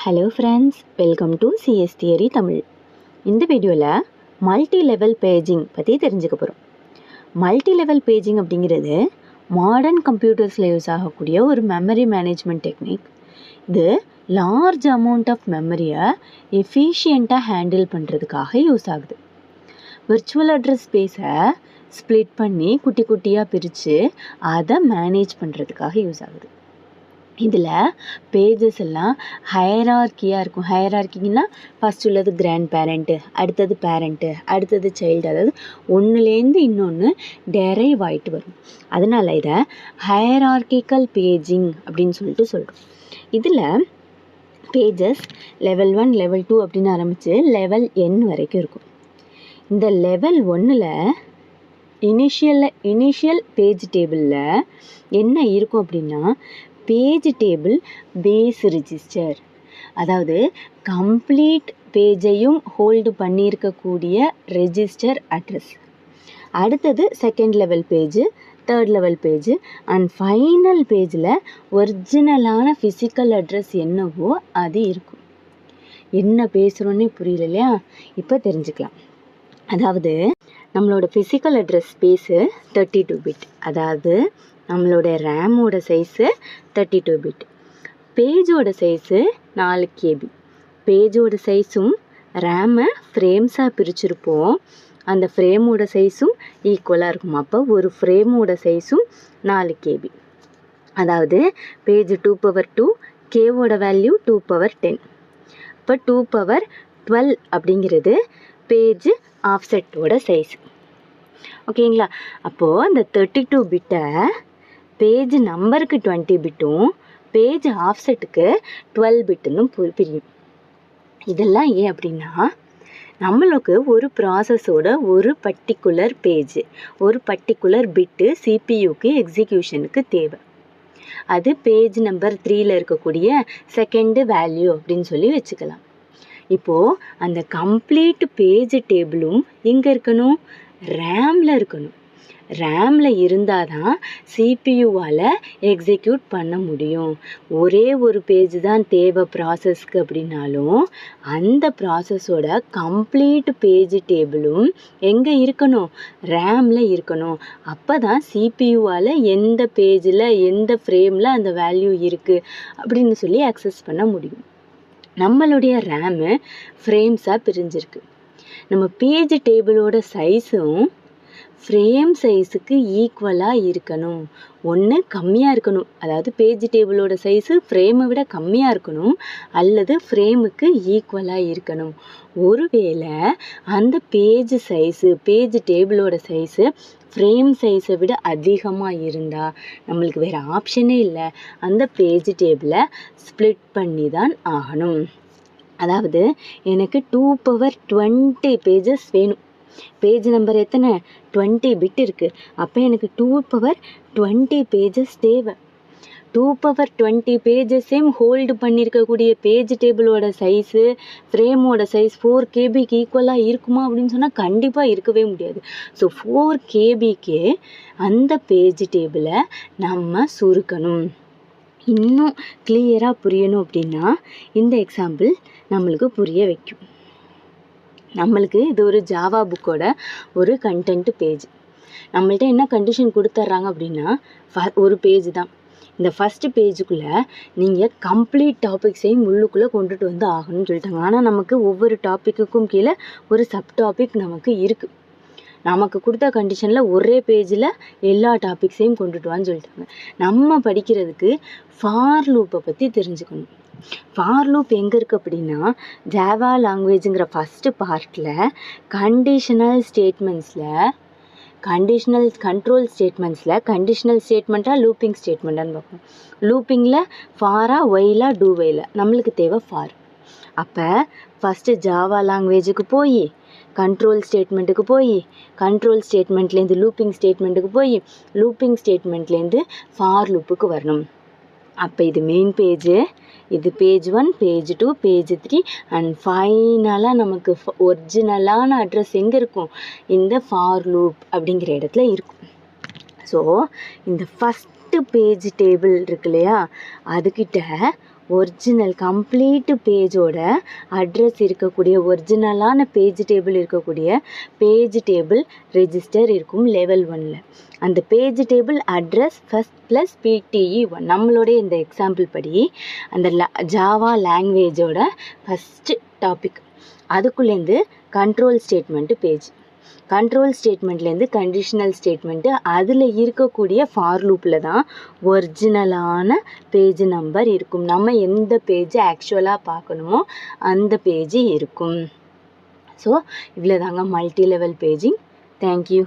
Hello friends, welcome to CS theory Tamil. இந்த வீடியோவில் multi level paging பற்றி தெரிஞ்சுக்க போகிறோம். மல்டி லெவல் பேஜிங் அப்படிங்கிறது மாடர்ன் கம்ப்யூட்டர்ஸில் யூஸ் ஆகக்கூடிய ஒரு மெமரி மேனேஜ்மெண்ட் டெக்னிக். இது லார்ஜ் அமௌண்ட் ஆஃப் மெமரியை எஃபிஷியண்ட்டாக ஹேண்டில் பண்ணுறதுக்காக யூஸ் ஆகுது. விர்ச்சுவல் அட்ரஸ் ஸ்பேஸை ஸ்ப்ளிட் பண்ணி குட்டி குட்டியாக பிரித்து அதை மேனேஜ் பண்ணுறதுக்காக யூஸ் ஆகுது. இதில் பேஜஸ் எல்லாம் ஹையரார்க்கியாக இருக்கும். ஹையரார்க்கிங்கன்னா ஃபஸ்ட் உள்ளது கிராண்ட் பேரண்ட்டு, அடுத்தது பேரண்ட்டு, அடுத்தது சைல்டு, அதாவது ஒன்றுலேருந்து இன்னொன்று டெரைவ் ஆகிட்டு வரும். அதனால் இதை ஹையரார்க்கிக்கல் பேஜிங் அப்படின்னு சொல்கிறோம். இதில் பேஜஸ் லெவல் 1 லெவல் 2 அப்படின்னு ஆரம்பித்து லெவல் n வரைக்கும் இருக்கும். இந்த லெவல் 1ல் இனிஷியல் பேஜ் டேபிளில் என்ன இருக்கும் அப்படின்னா, பேஜ் டேபிள் பேஸ் ரிஜிஸ்டர், அதாவது கம்ப்ளீட் பேஜையும் ஹோல்டு பண்ணியிருக்கக்கூடிய ரெஜிஸ்டர் அட்ரஸ். அடுத்தது second level page, third level page and final பேஜில் ஒரிஜினலான ஃபிசிக்கல் அட்ரஸ் என்னவோ அது இருக்கும். என்ன பேசுகிறோன்னே புரியல இல்லையா? இப்போ தெரிஞ்சுக்கலாம். அதாவது நம்மளோட ஃபிசிக்கல் அட்ரஸ் ஸ்பேஸு 32 பிட், அதாவது நம்மளோட ரேமோட சைஸு 32 பிட், பேஜோட சைஸு 4 KB. பேஜோட சைஸும் ரேமை ஃப்ரேம்ஸாக பிரிச்சுருப்போம். அந்த ஃப்ரேமோட சைஸும் ஈக்குவலாக இருக்கும். அப்போ ஒரு ஃப்ரேமோட சைஸும் 4 KB. அதாவது பேஜ் 2/2, கேவோட வேல்யூ 2/10. இப்போ 2/12 அப்படிங்கிறது பேஜ் ஆஃப்செட்டோட சைஸ். ஓகேங்களா? அப்போது அந்த 32 பிட்டை பேஜ் நம்பருக்கு 20 பிட்டும் பேஜ் ஆஃப்செட்டுக்கு 12 பிட்டுன்னு பிரியும். இதெல்லாம் ஏன் அப்படின்னா, நம்மளுக்கு ஒரு ப்ராசஸோட ஒரு பர்டிகுலர் பேஜ், ஒரு பர்டிகுலர் பிட்டு சிபியூக்கு எக்ஸிக்யூஷனுக்கு தேவை. அது பேஜ் நம்பர் 3ல் இருக்கக்கூடிய செகண்டு வேல்யூ அப்படின்னு சொல்லி வச்சுக்கலாம். இப்போது அந்த கம்ப்ளீட் பேஜ் டேபிளும் எங்கே இருக்கணும்? ரேமில் இருக்கணும். ரேமில் இருந்தால் தான் சிபியூவால் எக்ஸிக்யூட் பண்ண முடியும். ஒரே ஒரு பேஜ் தான் தேவை ப்ராசஸ்க்கு அப்படின்னாலும் அந்த ப்ராசஸோட கம்ப்ளீட் பேஜ் டேபிளும் எங்கே இருக்கணும்? ரேமில் இருக்கணும். அப்போ தான் சிபியூவால் எந்த பேஜில் எந்த ஃப்ரேமில் அந்த வேல்யூ இருக்குது அப்படின்னு சொல்லி அக்சஸ் பண்ண முடியும். நம்மளுடைய ரேமு ஃப்ரேம்ஸாக பிரிஞ்சிருக்கு. நம்ம பேஜ் டேபிளோட சைஸும் ஃப்ரேம் சைஸுக்கு ஈக்குவலாக இருக்கணும். ஒன்று கம்மியாக இருக்கணும், அதாவது பேஜ் டேபிளோட சைஸு ஃப்ரேமை விட கம்மியாக இருக்கணும், அல்லது ஃப்ரேமுக்கு ஈக்குவலாக இருக்கணும். ஒருவேளை அந்த பேஜ் சைஸு, பேஜ் டேபிளோட சைஸு ஃப்ரேம் சைஸை விட அதிகமாக இருந்தால் நம்மளுக்கு வேறு ஆப்ஷனே இல்லை, அந்த பேஜ் டேபிளை ஸ்ப்ளிட் பண்ணி தான் ஆகணும். அதாவது எனக்கு 2/20 பேஜஸ் வேணும். பேஜ் நம்பர் எத்தனை? 20 பிட் இருக்குது. அப்போ எனக்கு 2/20 பேஜஸ் தேவை. 2/20 பேஜஸையும் ஹோல்டு பண்ணியிருக்கக்கூடிய பேஜ் டேபிளோட சைஸு ஃப்ரேமோட சைஸ் 4 KBக்கு ஈக்குவலாக இருக்குமா அப்படின்னு சொன்னால் கண்டிப்பாக இருக்கவே முடியாது. ஸோ 4 KBக்கு அந்த பேஜ் டேபிளை நம்ம சுருக்கணும். இன்னும் கிளியராக புரியணும் அப்படின்னா இந்த எக்ஸாம்பிள் நம்மளுக்கு புரிய வைக்கும். நம்மளுக்கு இது ஒரு ஜாவா புக்கோட ஒரு கண்டென்ட் பேஜ். நம்மள்ட்ட என்ன கண்டிஷன் கொடுத்துட்றாங்க அப்படின்னா, ஒரு பேஜ் தான். இந்த ஃபஸ்ட்டு பேஜுக்குள்ளே நீங்கள் கம்ப்ளீட் டாபிக்ஸையும் உள்ளுக்குள்ளே கொண்டுட்டு வந்து ஆகணும்னு சொல்லிட்டாங்க. ஆனால் நமக்கு ஒவ்வொரு டாப்பிக்குக்கும் கீழே ஒரு சப் டாபிக் நமக்கு இருக்குது. நமக்கு கொடுத்த கண்டிஷனில் ஒரே பேஜில் எல்லா டாபிக்ஸையும் கொண்டுட்டு வான்னு சொல்லிட்டாங்க. நம்ம படிக்கிறதுக்கு ஃபார் லூப்பை பற்றி தெரிஞ்சுக்கணும். ஃபார் லூப் எங்கே இருக்குது அப்படின்னா, ஜாவா லாங்குவேஜுங்கிற ஃபஸ்ட்டு பார்ட்டில் கண்டிஷனல் கண்ட்ரோல் ஸ்டேட்மெண்ட்ஸில் கண்டிஷனல் ஸ்டேட்மெண்ட்டாக லூப்பிங் ஸ்டேட்மெண்ட்டான்னு பார்க்கணும். லூப்பிங்கில் ஃபாரா ஒயிலா டூ ஒயிலா, நம்மளுக்கு தேவை ஃபார். அப்போ ஃபஸ்ட்டு ஜாவா லாங்குவேஜுக்கு போய் கண்ட்ரோல் ஸ்டேட்மெண்ட்டுக்கு போய் கண்ட்ரோல் ஸ்டேட்மெண்ட்லேருந்து லூப்பிங் ஸ்டேட்மெண்ட்டுக்கு போய் லூப்பிங் ஸ்டேட்மெண்ட்லேருந்து ஃபார் லூப்புக்கு வரணும். அப்போ இது மெயின் பேஜு, இது பேஜ் 1, பேஜ் 2, பேஜ் 3 அண்ட் ஃபைனலாக நமக்கு ஒரிஜினலான அட்ரஸ் எங்கே இருக்கும்? இந்த ஃபார் லூப் அப்படிங்கிற இடத்துல இருக்கும். ஸோ இந்த ஃபஸ்ட்டு பேஜ் டேபிள் இருக்கு இல்லையா, அதுக்கிட்ட ஒரிஜினல் கம்ப்ளீட் பேஜோட அட்ரஸ் இருக்கக்கூடிய ஒரிஜினலான பேஜ் டேபிள் இருக்கக்கூடிய பேஜ் டேபிள் ரெஜிஸ்டர் இருக்கும் லெவல் 1ல். அந்த page table address first plus PTE1 நம்மளுடைய இந்த எக்ஸாம்பிள் படி அந்த ஜாவா லாங்குவேஜோட ஃபஸ்ட்டு டாபிக். அதுக்குள்ளேருந்து கண்ட்ரோல் ஸ்டேட்மெண்ட்டு பேஜ், கண்ட்ரோல் ஸ்டேட்மெண்ட்லேருந்து கண்டிஷனல் ஸ்டேட்மெண்ட்டு, அதில் இருக்கக்கூடிய ஃபார் லூப்பில் தான் ஒரிஜினலான பேஜ் நம்பர் இருக்கும். நம்ம எந்த பேஜ் ஆக்சுவலாக பார்க்கணுமோ அந்த பேஜ் இருக்கும். ஸோ இவ்வளோ தாங்க மல்டி லெவல் பேஜிங். தேங்க்யூ.